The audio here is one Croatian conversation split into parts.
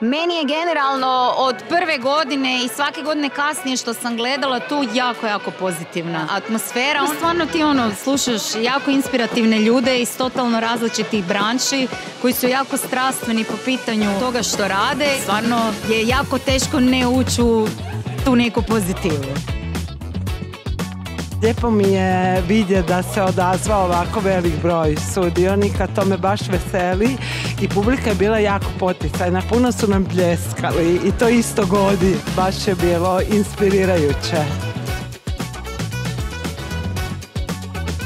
Meni je generalno od prve godine i svake godine kasnije što sam gledala tu jako pozitivna atmosfera. Stvarno ti slušaš jako inspirativne ljude iz totalno različitih branši koji su jako strastveni po pitanju toga što rade. Stvarno je jako teško ne ući u tu neku pozitivu. Lijepo mi je vidjeti da se odazvao ovako velik broj sudionika, to me baš veseli i publika je bila jako poticajna, puno su nam pljeskali i to isto godi, baš je bilo inspirirajuće.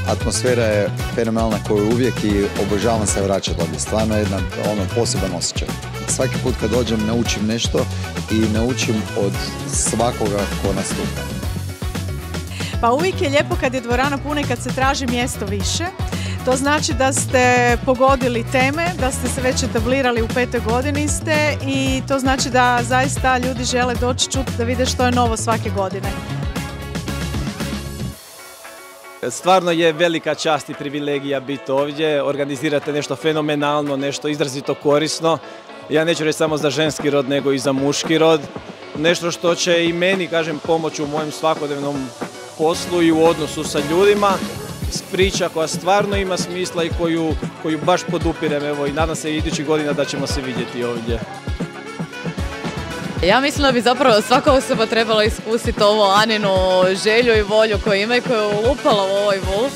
Atmosfera je fenomenalna koju uvijek i obožavam se vraćati ovdje, stvarno je jedan poseban osjećaj. Svaki put kad dođem naučim nešto i naučim od svakoga ko nastupa. Pa uvijek je lijepo kad je dvorana puna i kad se traži mjesto više. To znači da ste pogodili teme, da ste se već etablirali u 5. godini ste i to znači da zaista ljudi žele doći čuti da vide što je novo svake godine. Stvarno je velika čast i privilegija biti ovdje, organizirate nešto fenomenalno, nešto izrazito korisno. Ja neću reći samo za ženski rod, nego i za muški rod. Nešto što će i meni, kažem, pomoći u mojem svakodnevnom poslu i u odnosu sa ljudima. Priča koja stvarno ima smisla i koju baš podupirem, evo, i nadam se idućih godina da ćemo se vidjeti ovdje. Ja mislim da bi zapravo svaka osoba trebala iskusiti ovo Aninu želju i volju koju ima i koju je ulupala u ovoj Wolf.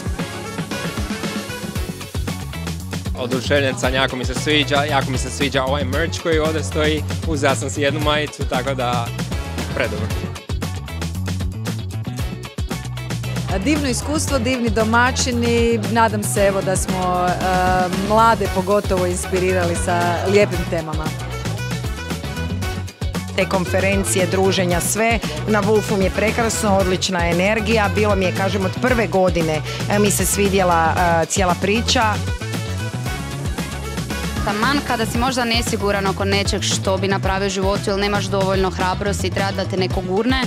Oduševljen sam, jako mi se sviđa ovaj merch koji ovdje stoji. Uzeo sam si jednu majicu, tako da predobro. Divno iskustvo, divni domaćini, nadam se evo da smo mlade pogotovo inspirirali sa lijepim temama. Te konferencije, druženja, sve na Wolfu mi je prekrasno, odlična energija, bilo mi je, kažem, od prve godine mi se svidjela cijela priča. Taman kada si možda nesiguran oko nečeg što bi napravio u životu ili nemaš dovoljno hrabrosti i treba da te neko gurne,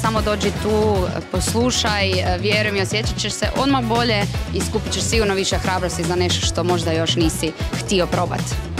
samo dođi tu, poslušaj, vjeruj mi, osjećat ćeš se odmah bolje i skupit ćeš sigurno više hrabrosti za nešto što možda još nisi htio probati.